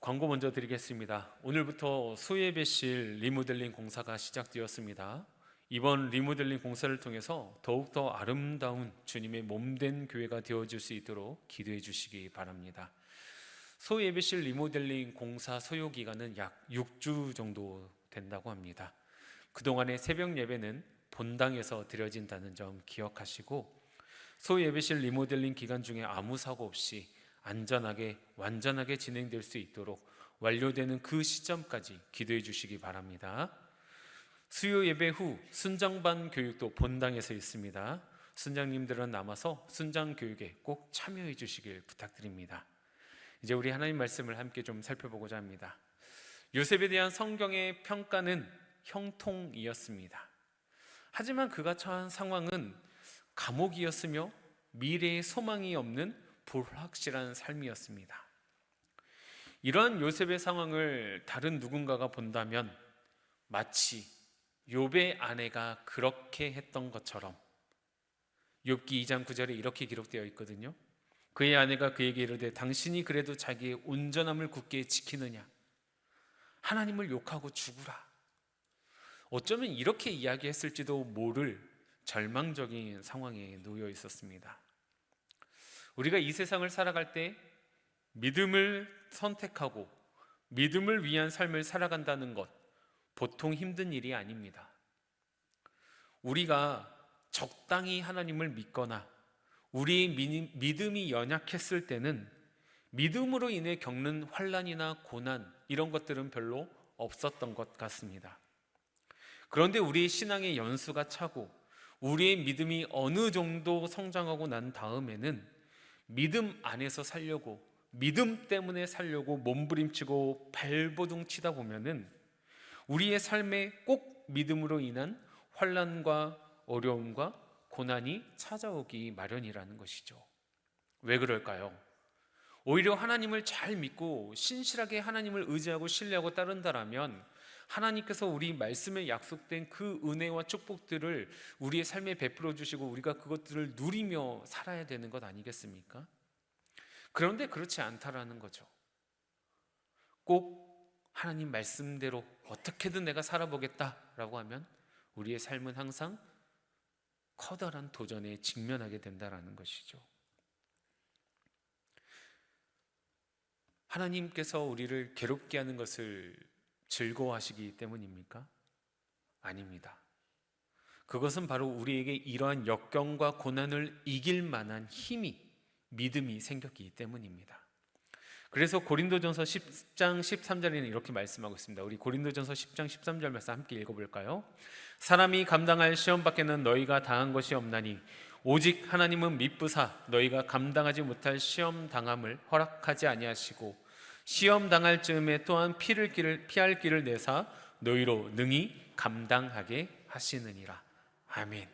광고 먼저 드리겠습니다. 오늘부터 수예배실 리모델링 공사가 시작되었습니다. 이번 리모델링 공사를 통해서 더욱더 아름다운 주님의 몸된 교회가 되어질 수 있도록 기도해 주시기 바랍니다. 소예배실 리모델링 공사 소요 기간은 약 6주 정도 된다고 합니다. 그동안의 새벽 예배는 본당에서 드려진다는 점 기억하시고, 소예배실 리모델링 기간 중에 아무 사고 없이 안전하게 완전하게 진행될 수 있도록 완료되는 그 시점까지 기도해 주시기 바랍니다. 수요 예배 후 순장반 교육도 본당에서 있습니다. 순장님들은 남아서 순장 교육에 꼭 참여해 주시길 부탁드립니다. 이제 우리 하나님 말씀을 함께 좀 살펴보고자 합니다. 요셉에 대한 성경의 평가는 형통이었습니다. 하지만 그가 처한 상황은 감옥이었으며 미래의 소망이 없는 불확실한 삶이었습니다. 이러한 요셉의 상황을 다른 누군가가 본다면 마치 욥의 아내가 그렇게 했던 것처럼, 욥기 2장 9절에 이렇게 기록되어 있거든요. 그의 아내가 그에게 이르되 당신이 그래도 자기의 온전함을 굳게 지키느냐? 하나님을 욕하고 죽으라. 어쩌면 이렇게 이야기했을지도 모를 절망적인 상황에 놓여 있었습니다. 우리가 이 세상을 살아갈 때 믿음을 선택하고 믿음을 위한 삶을 살아간다는 것, 보통 힘든 일이 아닙니다. 우리가 적당히 하나님을 믿거나 우리의 믿음이 연약했을 때는 믿음으로 인해 겪는 환난이나 고난, 이런 것들은 별로 없었던 것 같습니다. 그런데 우리의 신앙의 연수가 차고 우리의 믿음이 어느 정도 성장하고 난 다음에는 믿음 안에서 살려고, 믿음 때문에 살려고 몸부림치고 발버둥 치다 보면은 우리의 삶에 꼭 믿음으로 인한 환난과 어려움과 고난이 찾아오기 마련이라는 것이죠. 왜 그럴까요? 오히려 하나님을 잘 믿고 신실하게 하나님을 의지하고 신뢰하고 따른다라면 하나님께서 우리 말씀에 약속된 그 은혜와 축복들을 우리의 삶에 베풀어 주시고 우리가 그것들을 누리며 살아야 되는 것 아니겠습니까? 그런데 그렇지 않다라는 거죠. 꼭 하나님 말씀대로 어떻게든 내가 살아보겠다라고 하면 우리의 삶은 항상 커다란 도전에 직면하게 된다라는 것이죠. 하나님께서 우리를 괴롭게 하는 것을 즐거워하시기 때문입니까? 아닙니다. 그것은 바로 우리에게 이러한 역경과 고난을 이길 만한 힘이, 믿음이 생겼기 때문입니다. 그래서 고린도전서 10장 13절에는 이렇게 말씀하고 있습니다. 우리 고린도전서 10장 13절 말씀 함께 읽어볼까요? 사람이 감당할 시험 밖에는 너희가 당한 것이 없나니 오직 하나님은 미쁘사 너희가 감당하지 못할 시험 당함을 허락하지 아니하시고 시험 당할 즈음에 또한 피할 길을 내사 너희로 능히 감당하게 하시느니라. 아멘.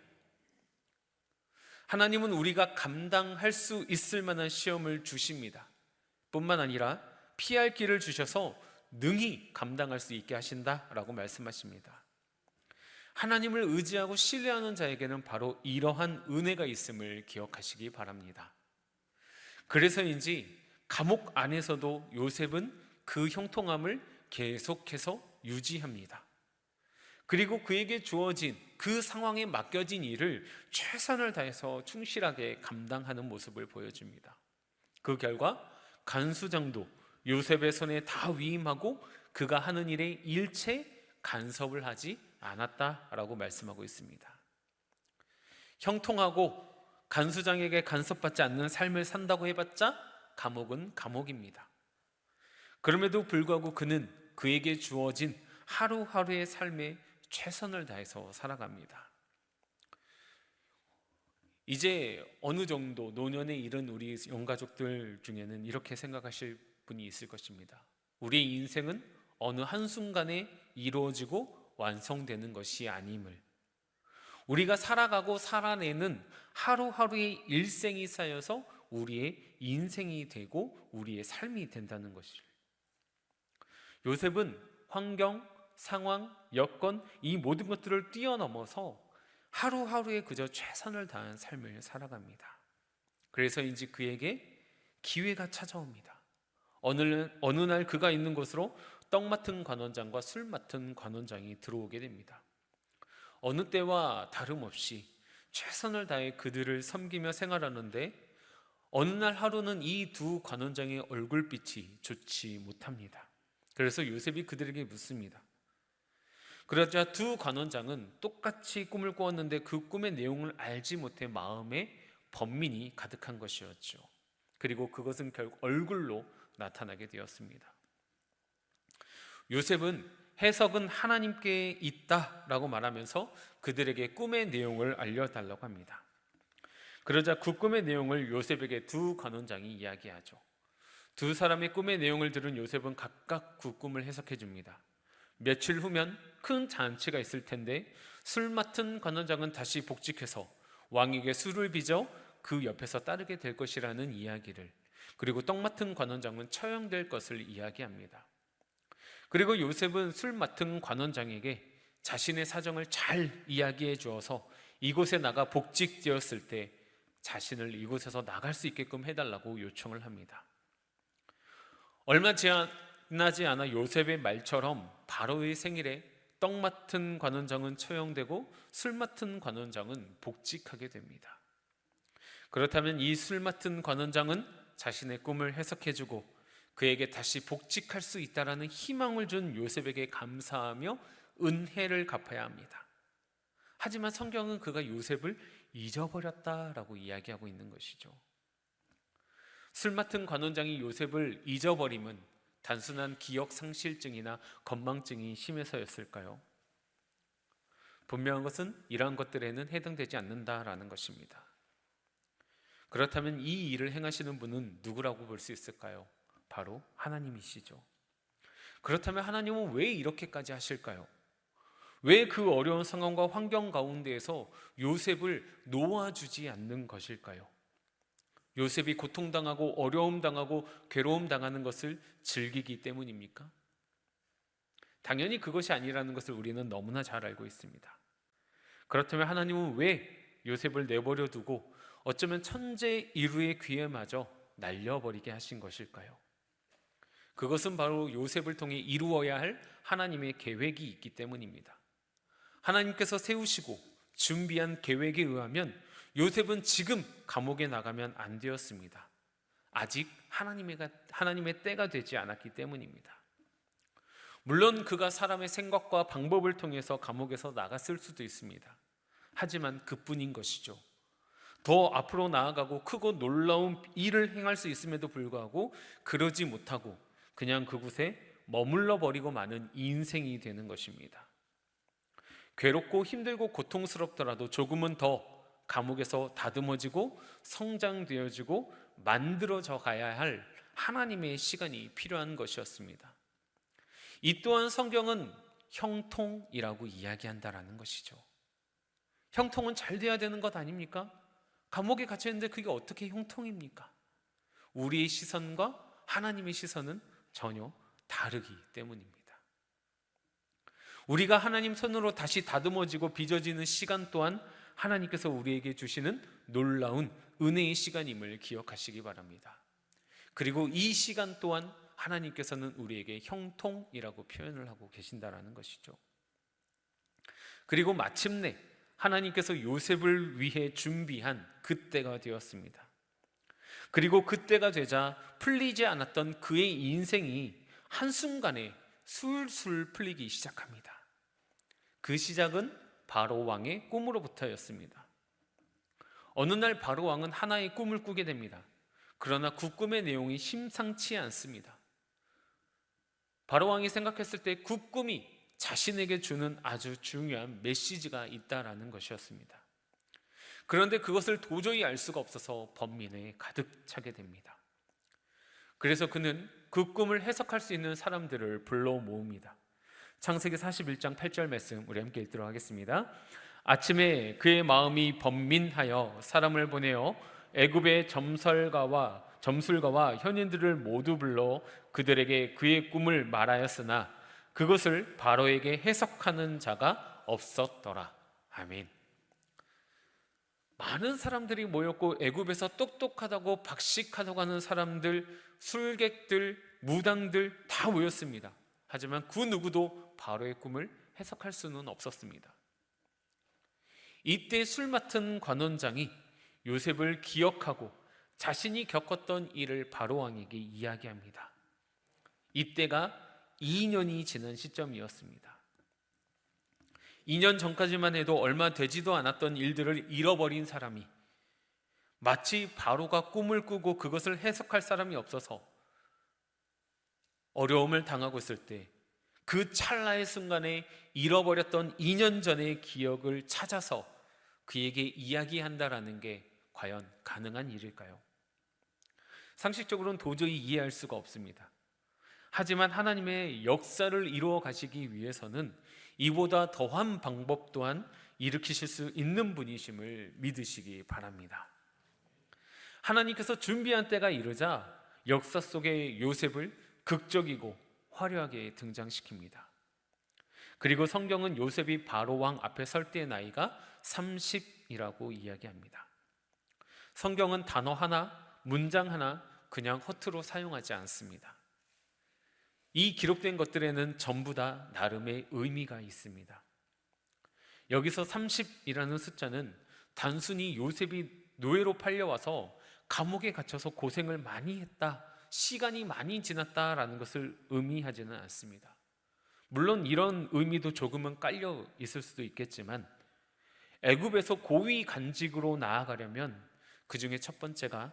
하나님은 우리가 감당할 수 있을 만한 시험을 주십니다. 뿐만 아니라 피할 길을 주셔서 능히 감당할 수 있게 하신다라고 말씀하십니다. 하나님을 의지하고 신뢰하는 자에게는 바로 이러한 은혜가 있음을 기억하시기 바랍니다. 그래서인지 감옥 안에서도 요셉은 그 형통함을 계속해서 유지합니다. 그리고 그에게 주어진 그 상황에 맡겨진 일을 최선을 다해서 충실하게 감당하는 모습을 보여줍니다. 그 결과 간수장도 요셉의 손에 다 위임하고 그가 하는 일에 일체 간섭을 하지 않았다라고 말씀하고 있습니다. 형통하고 간수장에게 간섭받지 않는 삶을 산다고 해봤자 감옥은 감옥입니다. 그럼에도 불구하고 그는 그에게 주어진 하루하루의 삶에 최선을 다해서 살아갑니다. 이제 어느 정도 노년에 이른 우리 영가족들 중에는 이렇게 생각하실 분이 있을 것입니다. 우리의 인생은 어느 한순간에 이루어지고 완성되는 것이 아님을, 우리가 살아가고 살아내는 하루하루의 일생이 쌓여서 우리의 인생이 되고 우리의 삶이 된다는 것을. 요셉은 환경, 상황, 여건, 이 모든 것들을 뛰어넘어서 하루하루에 그저 최선을 다한 삶을 살아갑니다. 그래서인지 그에게 기회가 찾아옵니다. 어느 날 그가 있는 곳으로 떡 맡은 관원장과 술 맡은 관원장이 들어오게 됩니다. 어느 때와 다름없이 최선을 다해 그들을 섬기며 생활하는데 어느 날 하루는 이 두 관원장의 얼굴빛이 좋지 못합니다. 그래서 요셉이 그들에게 묻습니다. 그러자 두 관원장은 똑같이 꿈을 꾸었는데 그 꿈의 내용을 알지 못해 마음에 번민이 가득한 것이었죠. 그리고 그것은 결국 얼굴로 나타나게 되었습니다. 요셉은 해석은 하나님께 있다라고 말하면서 그들에게 꿈의 내용을 알려달라고 합니다. 그러자 그 꿈의 내용을 요셉에게 두 관원장이 이야기하죠. 두 사람의 꿈의 내용을 들은 요셉은 각각 그 꿈을 해석해 줍니다. 며칠 후면 큰 잔치가 있을 텐데 술 맡은 관원장은 다시 복직해서 왕에게 술을 빚어 그 옆에서 따르게 될 것이라는 이야기를, 그리고 떡 맡은 관원장은 처형될 것을 이야기합니다. 그리고 요셉은 술 맡은 관원장에게 자신의 사정을 잘 이야기해 주어서 이곳에 나가 복직되었을 때 자신을 이곳에서 나갈 수 있게끔 해달라고 요청을 합니다. 얼마 지나지 않아 요셉의 말처럼 바로의 생일에 떡 맡은 관원장은 처형되고 술 맡은 관원장은 복직하게 됩니다. 그렇다면 이 술 맡은 관원장은 자신의 꿈을 해석해주고 그에게 다시 복직할 수 있다라는 희망을 준 요셉에게 감사하며 은혜를 갚아야 합니다. 하지만 성경은 그가 요셉을 잊어버렸다라고 이야기하고 있는 것이죠. 술 맡은 관원장이 요셉을 잊어버림은 단순한 기억 상실증이나 건망증이 심해서였을까요? 분명한 것은 이러한 것들에는 해당되지 않는다라는 것입니다. 그렇다면 이 일을 행하시는 분은 누구라고 볼 수 있을까요? 바로 하나님이시죠. 그렇다면 하나님은 왜 이렇게까지 하실까요? 왜 그 어려운 상황과 환경 가운데에서 요셉을 놓아주지 않는 것일까요? 요셉이 고통당하고 어려움당하고 괴로움당하는 것을 즐기기 때문입니까? 당연히 그것이 아니라는 것을 우리는 너무나 잘 알고 있습니다. 그렇다면 하나님은 왜 요셉을 내버려 두고 어쩌면 천재 이루의 귀에마저 날려버리게 하신 것일까요? 그것은 바로 요셉을 통해 이루어야 할 하나님의 계획이 있기 때문입니다. 하나님께서 세우시고 준비한 계획에 의하면 요셉은 지금 감옥에 나가면 안 되었습니다. 아직 하나님의 때가 되지 않았기 때문입니다. 물론 그가 사람의 생각과 방법을 통해서 감옥에서 나갔을 수도 있습니다. 하지만 그뿐인 것이죠. 더 앞으로 나아가고 크고 놀라운 일을 행할 수 있음에도 불구하고 그러지 못하고 그냥 그곳에 머물러 버리고 마는 인생이 되는 것입니다. 괴롭고 힘들고 고통스럽더라도 조금은 더 감옥에서 다듬어지고 성장되어지고 만들어져 가야 할 하나님의 시간이 필요한 것이었습니다. 이 또한 성경은 형통이라고 이야기한다라는 것이죠. 형통은 잘 돼야 되는 것 아닙니까? 감옥에 갇혀 있는데 그게 어떻게 형통입니까? 우리의 시선과 하나님의 시선은 전혀 다르기 때문입니다. 우리가 하나님 손으로 다시 다듬어지고 빚어지는 시간 또한 하나님께서 우리에게 주시는 놀라운 은혜의 시간임을 기억하시기 바랍니다. 그리고 이 시간 또한 하나님께서는 우리에게 형통이라고 표현을 하고 계신다라는 것이죠. 그리고 마침내 하나님께서 요셉을 위해 준비한 그때가 되었습니다. 그리고 그때가 되자 풀리지 않았던 그의 인생이 한순간에 술술 풀리기 시작합니다. 그 시작은 바로 왕의 꿈으로부터였습니다. 어느 날 바로 왕은 하나의 꿈을 꾸게 됩니다. 그러나 그 꿈의 내용이 심상치 않습니다. 바로 왕이 생각했을 때 그 꿈이 자신에게 주는 아주 중요한 메시지가 있다라는 것이었습니다. 그런데 그것을 도저히 알 수가 없어서 번민에 가득 차게 됩니다. 그래서 그는 그 꿈을 해석할 수 있는 사람들을 불러 모읍니다. 창세기 41장 8절 말씀 우리 함께 읽도록 하겠습니다. 아침에 그의 마음이 번민하여 사람을 보내어 애굽의 점술가와 현인들을 모두 불러 그들에게 그의 꿈을 말하였으나 그것을 바로에게 해석하는 자가 없었더라. 아멘. 많은 사람들이 모였고 애굽에서 똑똑하다고 박식하다고 하는 사람들, 술객들, 무당들 다 모였습니다. 하지만 그 누구도 바로의 꿈을 해석할 수는 없었습니다. 이때 술 맡은 관원장이 요셉을 기억하고 자신이 겪었던 일을 바로왕에게 이야기합니다. 이때가 2년이 지난 시점이었습니다. 2년 전까지만 해도 얼마 되지도 않았던 일들을 잃어버린 사람이 마치 바로가 꿈을 꾸고 그것을 해석할 사람이 없어서 어려움을 당하고 있을 때 그 찰나의 순간에 잃어버렸던 2년 전의 기억을 찾아서 그에게 이야기한다라는 게 과연 가능한 일일까요? 상식적으로는 도저히 이해할 수가 없습니다. 하지만 하나님의 역사를 이루어 가시기 위해서는 이보다 더한 방법 또한 일으키실 수 있는 분이심을 믿으시기 바랍니다. 하나님께서 준비한 때가 이르자 역사 속의 요셉을 극적이고 화려하게 등장시킵니다. 그리고 성경은 요셉이 바로왕 앞에 설 때의 나이가 30이라고 이야기합니다. 성경은 단어 하나, 문장 하나 그냥 허투루 사용하지 않습니다. 이 기록된 것들에는 전부 다 나름의 의미가 있습니다. 여기서 30이라는 숫자는 단순히 요셉이 노예로 팔려와서 감옥에 갇혀서 고생을 많이 했다, 시간이 많이 지났다라는 것을 의미하지는 않습니다. 물론 이런 의미도 조금은 깔려 있을 수도 있겠지만 애굽에서 고위 간직으로 나아가려면 그 중에 첫 번째가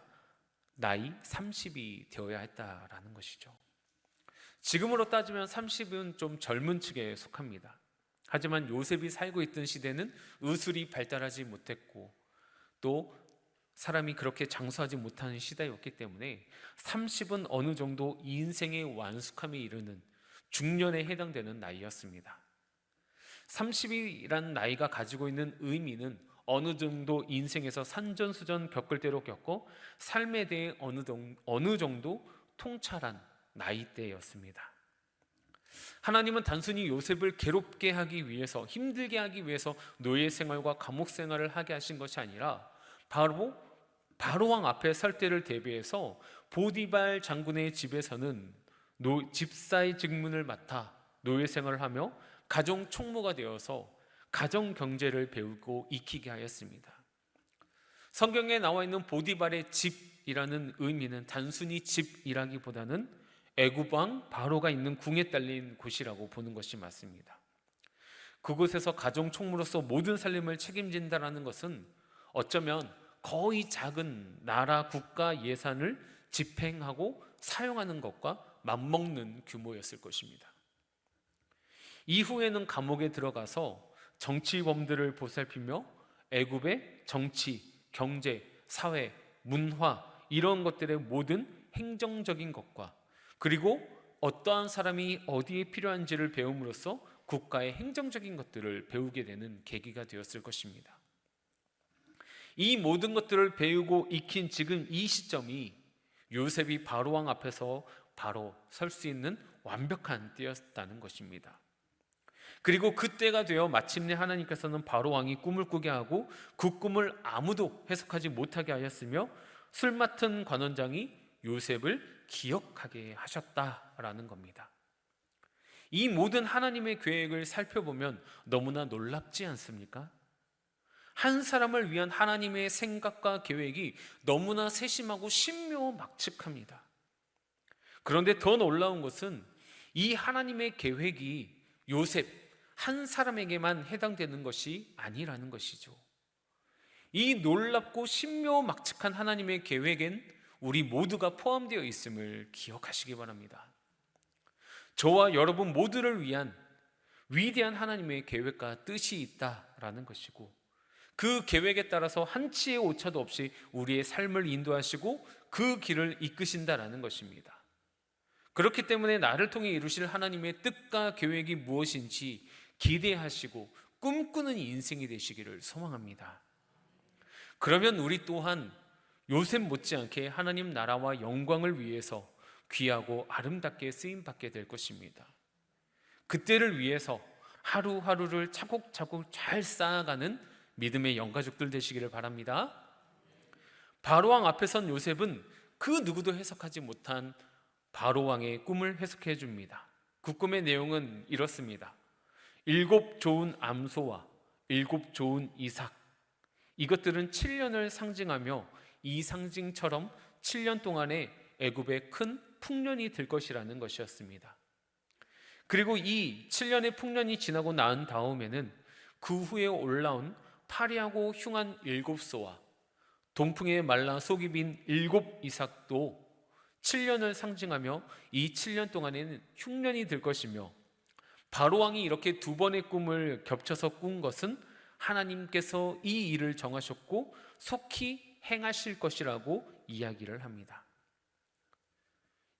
나이 30이 되어야 했다라는 것이죠. 지금으로 따지면 30은 좀 젊은 층에 속합니다. 하지만 요셉이 살고 있던 시대는 의술이 발달하지 못했고 또 사람이 그렇게 장수하지 못하는 시대였기 때문에 30은 어느 정도 인생의 완숙함에 이르는 중년에 해당되는 나이였습니다. 30이라는 나이가 가지고 있는 의미는 어느 정도 인생에서 산전수전 겪을 대로 겪고 삶에 대해 어느 정도 통찰한 나이대였습니다. 하나님은 단순히 요셉을 괴롭게 하기 위해서, 힘들게 하기 위해서 노예 생활과 감옥 생활을 하게 하신 것이 아니라 바로왕 앞에 설 때를 대비해서 보디발 장군의 집에서는 집사의 직분을 맡아 노예 생활을 하며 가정 총무가 되어서 가정 경제를 배우고 익히게 하였습니다. 성경에 나와 있는 보디발의 집이라는 의미는 단순히 집이라기보다는 애굽 왕 바로가 있는 궁에 딸린 곳이라고 보는 것이 맞습니다. 그곳에서 가정 총무로서 모든 살림을 책임진다라는 것은 어쩌면 거의 작은 나라 국가 예산을 집행하고 사용하는 것과 맞먹는 규모였을 것입니다. 이후에는 감옥에 들어가서 정치범들을 보살피며 애굽의 정치, 경제, 사회, 문화 이런 것들의 모든 행정적인 것과 그리고 어떠한 사람이 어디에 필요한지를 배움으로써 국가의 행정적인 것들을 배우게 되는 계기가 되었을 것입니다. 이 모든 것들을 배우고 익힌 지금 이 시점이 요셉이 바로왕 앞에서 바로 설 수 있는 완벽한 때였다는 것입니다. 그리고 그때가 되어 마침내 하나님께서는 바로왕이 꿈을 꾸게 하고 그 꿈을 아무도 해석하지 못하게 하였으며 술 맡은 관원장이 요셉을 기억하게 하셨다라는 겁니다. 이 모든 하나님의 계획을 살펴보면 너무나 놀랍지 않습니까? 한 사람을 위한 하나님의 생각과 계획이 너무나 세심하고 신묘막측합니다. 그런데 더 놀라운 것은 이 하나님의 계획이 요셉 한 사람에게만 해당되는 것이 아니라는 것이죠. 이 놀랍고 신묘막측한 하나님의 계획엔 우리 모두가 포함되어 있음을 기억하시기 바랍니다. 저와 여러분 모두를 위한 위대한 하나님의 계획과 뜻이 있다라는 것이고 그 계획에 따라서 한치의 오차도 없이 우리의 삶을 인도하시고 그 길을 이끄신다라는 것입니다. 그렇기 때문에 나를 통해 이루실 하나님의 뜻과 계획이 무엇인지 기대하시고 꿈꾸는 인생이 되시기를 소망합니다. 그러면 우리 또한 요셉 못지않게 하나님 나라와 영광을 위해서 귀하고 아름답게 쓰임받게 될 것입니다. 그때를 위해서 하루하루를 차곡차곡 잘 쌓아가는 믿음의 영가족들 되시기를 바랍니다. 바로왕 앞에 선 요셉은 그 누구도 해석하지 못한 바로왕의 꿈을 해석해 줍니다. 그 꿈의 내용은 이렇습니다. 7 좋은 암소와 7 좋은 이삭, 이것들은 7년을 상징하며 이 상징처럼 7년 동안에 애굽에 큰 풍년이 들 것이라는 것이었습니다. 그리고 이 7년의 풍년이 지나고 난 다음에는 그 후에 올라온 파리하고 흉한 7소와 동풍에 말라 속이 빈 7 이삭도 7년을 상징하며 이 7년 동안에는 흉년이 들 것이며, 바로왕이 이렇게 2번의 꿈을 겹쳐서 꾼 것은 하나님께서 이 일을 정하셨고 속히 행하실 것이라고 이야기를 합니다.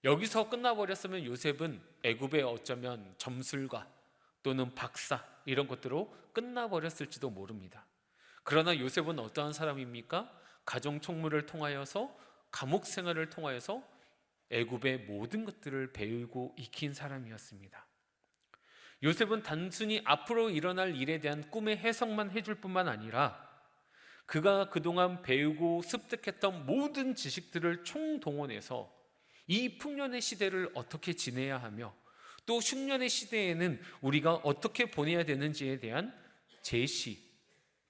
여기서 끝나버렸으면 요셉은 애굽의 어쩌면 점술가 또는 박사 이런 것들로 끝나버렸을지도 모릅니다. 그러나 요셉은 어떠한 사람입니까? 가정 총무를 통하여서 감옥 생활을 통하여서 애굽의 모든 것들을 배우고 익힌 사람이었습니다. 요셉은 단순히 앞으로 일어날 일에 대한 꿈의 해석만 해줄 뿐만 아니라 그가 그동안 배우고 습득했던 모든 지식들을 총동원해서 이 풍년의 시대를 어떻게 지내야 하며 또 흉년의 시대에는 우리가 어떻게 보내야 되는지에 대한 제시,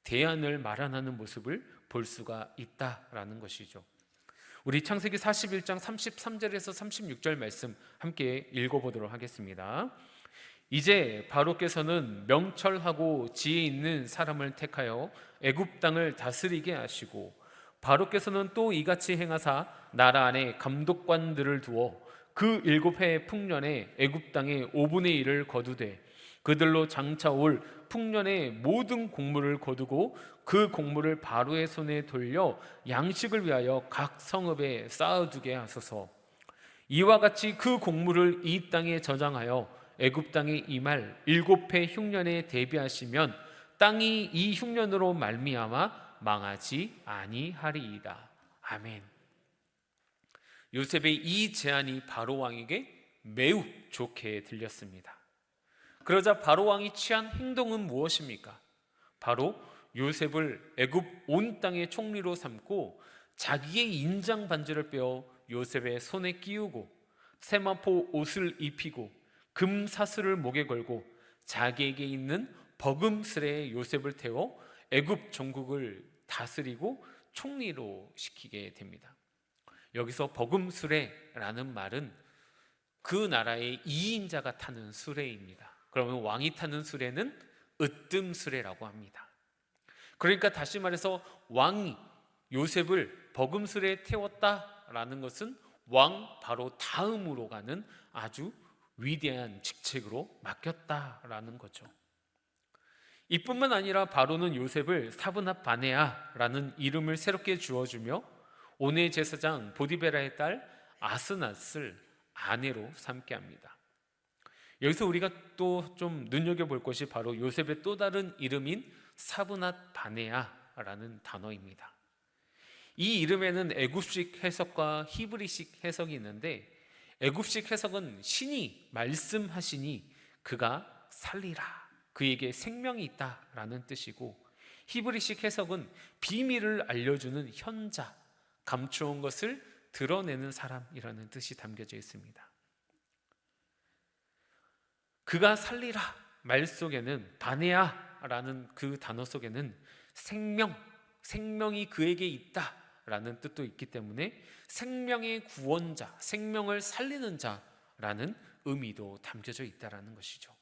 대안을 마련하는 모습을 볼 수가 있다라는 것이죠. 우리 창세기 41장 33절에서 36절 말씀 함께 읽어보도록 하겠습니다. 이제 바로께서는 명철하고 지혜 있는 사람을 택하여 애굽 땅을 다스리게 하시고, 바로께서는 또 이같이 행하사 나라 안에 감독관들을 두어 그 7해의 풍년에 애굽 땅의 5분의 1을 거두되 그들로 장차 올 풍년의 모든 곡물을 거두고 그 곡물을 바로의 손에 돌려 양식을 위하여 각 성읍에 쌓아두게 하소서. 이와 같이 그 곡물을 이 땅에 저장하여 애굽 땅에 임할 7해 흉년에 대비하시면 땅이 이 흉년으로 말미암아 망하지 아니하리이다. 아멘. 요셉의 이 제안이 바로 왕에게 매우 좋게 들렸습니다. 그러자 바로 왕이 취한 행동은 무엇입니까? 바로 요셉을 애굽 온 땅의 총리로 삼고 자기의 인장 반지를 빼어 요셉의 손에 끼우고 세마포 옷을 입히고 금 사슬을 목에 걸고 자기에게 있는 버금스레에 요셉을 태워 애굽 전국을 다스리고 총리로 시키게 됩니다. 여기서 버금수레라는 말은 그 나라의 2인자가 타는 수레입니다. 그러면 왕이 타는 수레는 으뜸수레라고 합니다. 그러니까 다시 말해서 왕이 요셉을 버금수레에 태웠다라는 것은 왕 바로 다음으로 가는 아주 위대한 직책으로 맡겼다라는 거죠. 이뿐만 아니라 바로는 요셉을 사브낫 바네아라는 이름을 새롭게 주어주며 온의 제사장 보디베라의 딸 아스낫을 아내로 삼게 합니다. 여기서 우리가 또 좀 눈여겨볼 것이 바로 요셉의 또 다른 이름인 사브낫 바네아라는 단어입니다. 이 이름에는 애굽식 해석과 히브리식 해석이 있는데, 애굽식 해석은 신이 말씀하시니 그가 살리라, 그에게 생명이 있다라는 뜻이고, 히브리식 해석은 비밀을 알려주는 현자, 감추온 것을 드러내는 사람이라는 뜻이 담겨져 있습니다. 그가 살리라 말 속에는, 바네아라는 그 단어 속에는 생명이 그에게 있다라는 뜻도 있기 때문에 생명의 구원자, 생명을 살리는 자라는 의미도 담겨져 있다라는 것이죠.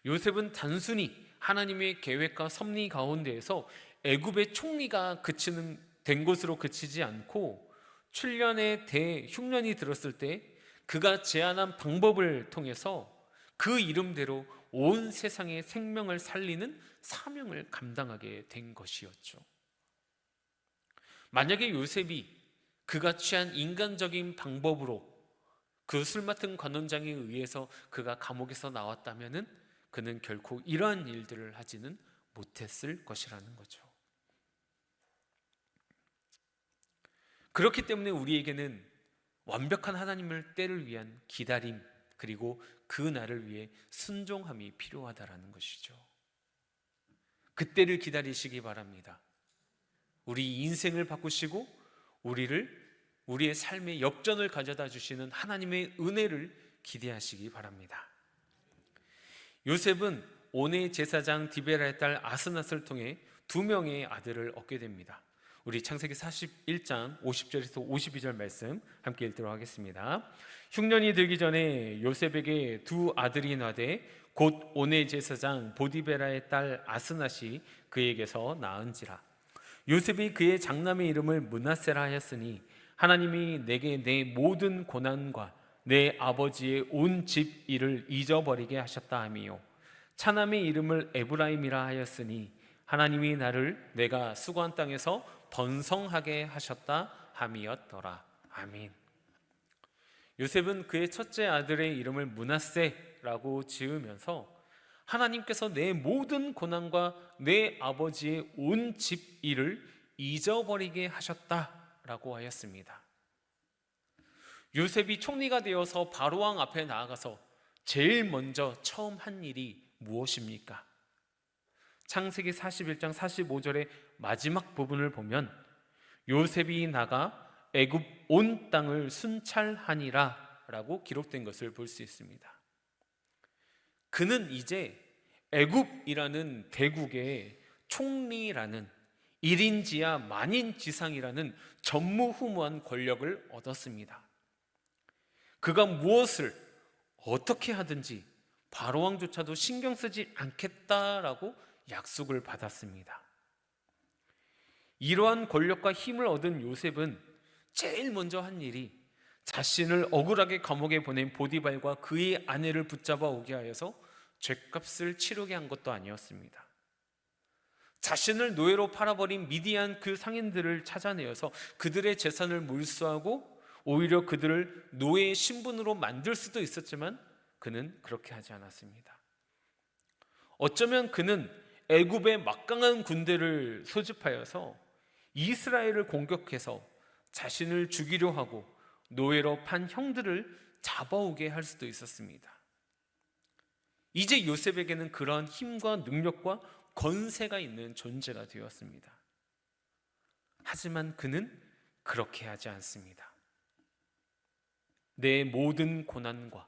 요셉은 단순히 하나님의 계획과 섭리 가운데에서 애굽의 총리가 된 것으로 그치지 않고 7년의 대흉년이 들었을 때 그가 제안한 방법을 통해서 그 이름대로 온 세상의 생명을 살리는 사명을 감당하게 된 것이었죠. 만약에 요셉이 그가 취한 인간적인 방법으로 그 술 맡은 관원장에 의해서 그가 감옥에서 나왔다면은 그는 결코 이러한 일들을 하지는 못했을 것이라는 거죠. 그렇기 때문에 우리에게는 완벽한 하나님을 때를 위한 기다림, 그리고 그 날을 위해 순종함이 필요하다라는 것이죠. 그때를 기다리시기 바랍니다. 우리 인생을 바꾸시고 우리의 삶의 역전을 가져다 주시는 하나님의 은혜를 기대하시기 바랍니다. 요셉은 온의 제사장 디베라의 딸 아스낫을 통해 2명의 아들을 얻게 됩니다. 우리 창세기 41장 50절에서 52절 말씀 함께 읽도록 하겠습니다. 흉년이 들기 전에 요셉에게 2 아들이 나되 곧 온의 제사장 보디베라의 딸 아스낫이 그에게서 낳은지라. 요셉이 그의 장남의 이름을 므낫세라 하였으니 하나님이 내게 내 모든 고난과 내 아버지의 온 집 일을 잊어버리게 하셨다 하미요, 차남의 이름을 에브라임이라 하였으니 하나님이 나를 내가 수고한 땅에서 번성하게 하셨다 함이었더라. 아멘. 요셉은 그의 첫째 아들의 이름을 므낫세라고 지으면서 하나님께서 내 모든 고난과 내 아버지의 온 집 일을 잊어버리게 하셨다라고 하였습니다. 요셉이 총리가 되어서 바로왕 앞에 나아가서 제일 먼저 처음 한 일이 무엇입니까? 창세기 41장 45절의 마지막 부분을 보면 요셉이 나가 애굽 온 땅을 순찰하니라 라고 기록된 것을 볼 수 있습니다. 그는 이제 애굽이라는 대국의 총리라는 1인지하 만인지상이라는 전무후무한 권력을 얻었습니다. 그가 무엇을 어떻게 하든지 바로왕조차도 신경 쓰지 않겠다라고 약속을 받았습니다. 이러한 권력과 힘을 얻은 요셉은 제일 먼저 한 일이 자신을 억울하게 감옥에 보낸 보디발과 그의 아내를 붙잡아 오게 하여서 죗값을 치르게 한 것도 아니었습니다. 자신을 노예로 팔아버린 미디안 그 상인들을 찾아내어서 그들의 재산을 몰수하고 오히려 그들을 노예의 신분으로 만들 수도 있었지만 그는 그렇게 하지 않았습니다. 어쩌면 그는 애굽의 막강한 군대를 소집하여서 이스라엘을 공격해서 자신을 죽이려 하고 노예로 판 형들을 잡아오게 할 수도 있었습니다. 이제 요셉에게는 그러한 힘과 능력과 권세가 있는 존재가 되었습니다. 하지만 그는 그렇게 하지 않습니다. 내 모든 고난과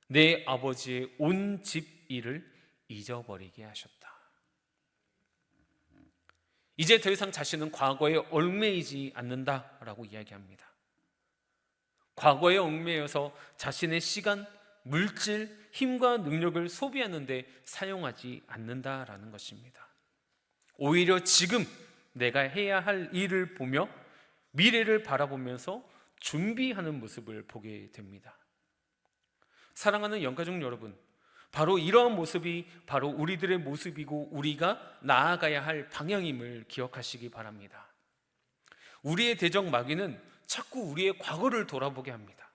내 아버지의 온 집 일을 잊어버리게 하셨다. 이제 더 이상 자신은 과거에 얽매이지 않는다라고 이야기합니다. 과거에 얽매여서 자신의 시간, 물질, 힘과 능력을 소비하는 데 사용하지 않는다라는 것입니다. 오히려 지금 내가 해야 할 일을 보며 미래를 바라보면서 준비하는 모습을 보게 됩니다. 사랑하는 영가족 여러분, 바로 이러한 모습이 바로 우리들의 모습이고 우리가 나아가야 할 방향임을 기억하시기 바랍니다. 우리의 대적 마귀는 자꾸 우리의 과거를 돌아보게 합니다.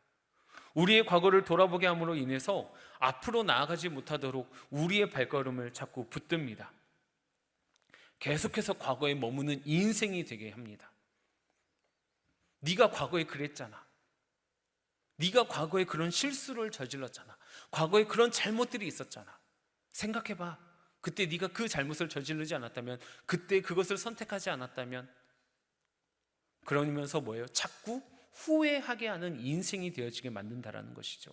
우리의 과거를 돌아보게 함으로 인해서 앞으로 나아가지 못하도록 우리의 발걸음을 자꾸 붙듭니다. 계속해서 과거에 머무는 인생이 되게 합니다. 네가 과거에 그랬잖아. 네가 과거에 그런 실수를 저질렀잖아. 과거에 그런 잘못들이 있었잖아. 생각해봐. 그때 네가 그 잘못을 저지르지 않았다면, 그때 그것을 선택하지 않았다면, 그러면서 뭐예요? 자꾸 후회하게 하는 인생이 되어지게 만든다라는 것이죠.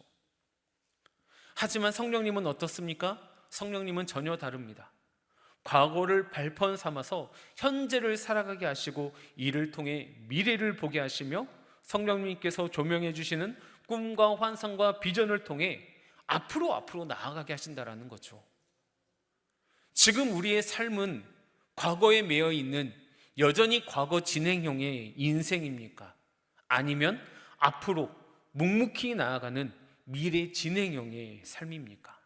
하지만 성령님은 어떻습니까? 성령님은 전혀 다릅니다. 과거를 발판 삼아서 현재를 살아가게 하시고 이를 통해 미래를 보게 하시며 성령님께서 조명해 주시는 꿈과 환상과 비전을 통해 앞으로 나아가게 하신다라는 거죠. 지금 우리의 삶은 과거에 매여 있는 여전히 과거 진행형의 인생입니까? 아니면 앞으로 묵묵히 나아가는 미래 진행형의 삶입니까?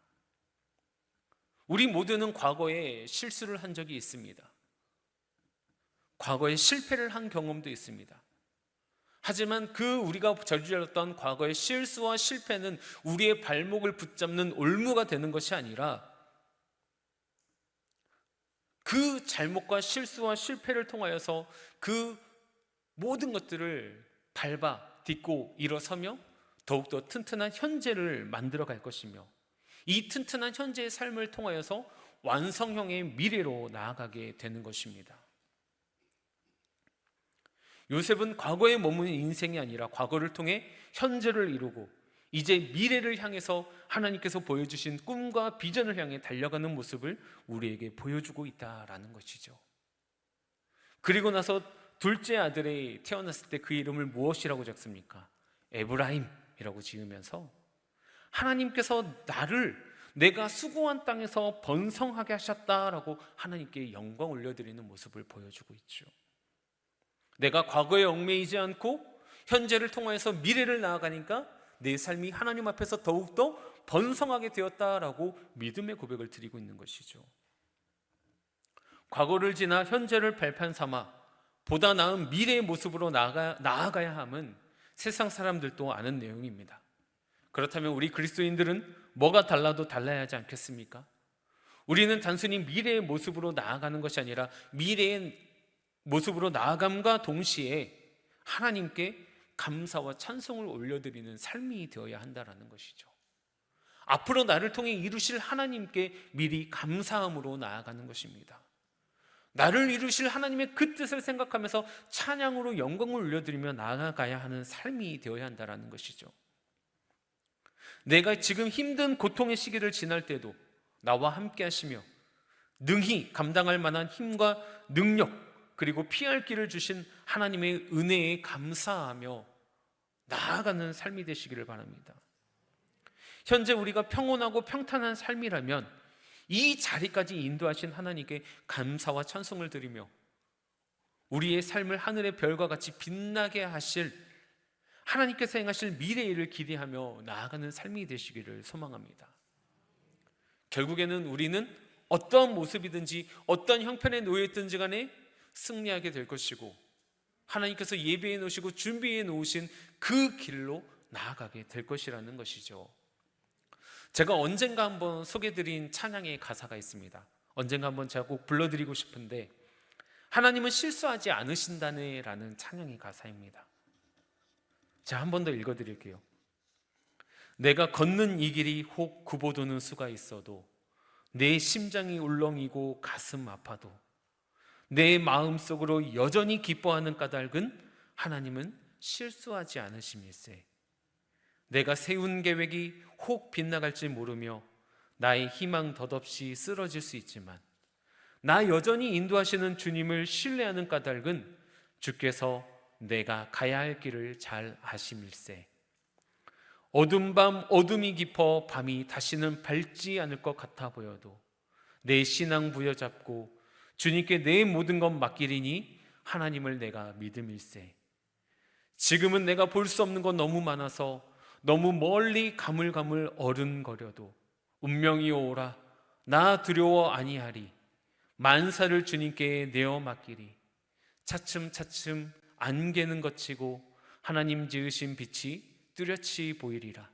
우리 모두는 과거에 실수를 한 적이 있습니다. 과거에 실패를 한 경험도 있습니다. 하지만 그 우리가 저질렀던 과거의 실수와 실패는 우리의 발목을 붙잡는 올무가 되는 것이 아니라 그 잘못과 실수와 실패를 통하여서 그 모든 것들을 밟아 딛고 일어서며 더욱더 튼튼한 현재를 만들어 갈 것이며 이 튼튼한 현재의 삶을 통하여서 완성형의 미래로 나아가게 되는 것입니다. 요셉은 과거에 머무는 인생이 아니라 과거를 통해 현재를 이루고 이제 미래를 향해서 하나님께서 보여주신 꿈과 비전을 향해 달려가는 모습을 우리에게 보여주고 있다라는 것이죠. 그리고 나서 둘째 아들이 태어났을 때 그 이름을 무엇이라고 적습니까? 에브라임이라고 지으면서 하나님께서 나를 내가 수고한 땅에서 번성하게 하셨다라고 하나님께 영광 올려드리는 모습을 보여주고 있죠. 내가 과거에 얽매이지 않고 현재를 통하여서 미래를 나아가니까 내 삶이 하나님 앞에서 더욱더 번성하게 되었다라고 믿음의 고백을 드리고 있는 것이죠. 과거를 지나 현재를 발판 삼아 보다 나은 미래의 모습으로 나아가야 함은 세상 사람들도 아는 내용입니다. 그렇다면 우리 그리스도인들은 뭐가 달라도 달라야 하지 않겠습니까? 우리는 단순히 미래의 모습으로 나아가는 것이 아니라 미래의 모습으로 나아감과 동시에 하나님께 감사와 찬송을 올려드리는 삶이 되어야 한다는 것이죠. 앞으로 나를 통해 이루실 하나님께 미리 감사함으로 나아가는 것입니다. 나를 이루실 하나님의 그 뜻을 생각하면서 찬양으로 영광을 올려드리며 나아가야 하는 삶이 되어야 한다는 것이죠. 내가 지금 힘든 고통의 시기를 지날 때도 나와 함께 하시며 능히 감당할 만한 힘과 능력 그리고 피할 길을 주신 하나님의 은혜에 감사하며 나아가는 삶이 되시기를 바랍니다. 현재 우리가 평온하고 평탄한 삶이라면 이 자리까지 인도하신 하나님께 감사와 찬송을 드리며 우리의 삶을 하늘의 별과 같이 빛나게 하실 하나님께서 행하실 미래의 일을 기대하며 나아가는 삶이 되시기를 소망합니다. 결국에는 우리는 어떠한 모습이든지 어떤 형편에 놓여있든지 간에 승리하게 될 것이고 하나님께서 예비해 놓으시고 준비해 놓으신 그 길로 나아가게 될 것이라는 것이죠. 제가 언젠가 한번 소개드린 찬양의 가사가 있습니다. 언젠가 한번 제가 꼭 불러드리고 싶은데 하나님은 실수하지 않으신다네 라는 찬양의 가사입니다. 자, 한 번 더 읽어드릴게요. 내가 걷는 이 길이 혹 굽어도는 수가 있어도 내 심장이 울렁이고 가슴 아파도 내 마음속으로 여전히 기뻐하는 까닭은 하나님은 실수하지 않으심일세. 내가 세운 계획이 혹 빗나갈지 모르며 나의 희망 덧없이 쓰러질 수 있지만 나 여전히 인도하시는 주님을 신뢰하는 까닭은 주께서 내가 가야 할 길을 잘 아심일세. 어둠 밤 어둠이 깊어 밤이 다시는 밝지 않을 것 같아 보여도 내 신앙 부여잡고 주님께 내 모든 것 맡기리니 하나님을 내가 믿음일세. 지금은 내가 볼 수 없는 것 너무 많아서 너무 멀리 가물가물 어른거려도 운명이 오라 나 두려워 아니하리. 만사를 주님께 내어 맡기리. 차츰차츰 안개는 걷히고 하나님 지으신 빛이 뚜렷이 보이리라.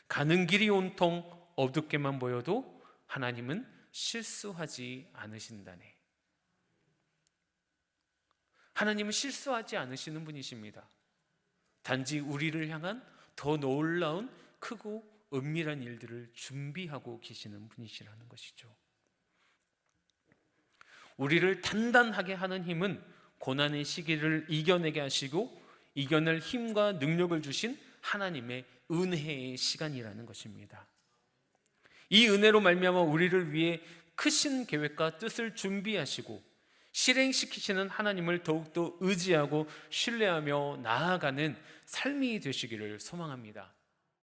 가는 길이 온통 어둡게만 보여도 하나님은 실수하지 않으신다네. 하나님은 실수하지 않으시는 분이십니다. 단지 우리를 향한 더 놀라운 크고 은밀한 일들을 준비하고 계시는 분이시라는 것이죠. 우리를 단단하게 하는 힘은 고난의 시기를 이겨내게 하시고 이겨낼 힘과 능력을 주신 하나님의 은혜의 시간이라는 것입니다. 이 은혜로 말미암아 우리를 위해 크신 계획과 뜻을 준비하시고 실행시키시는 하나님을 더욱더 의지하고 신뢰하며 나아가는 삶이 되시기를 소망합니다.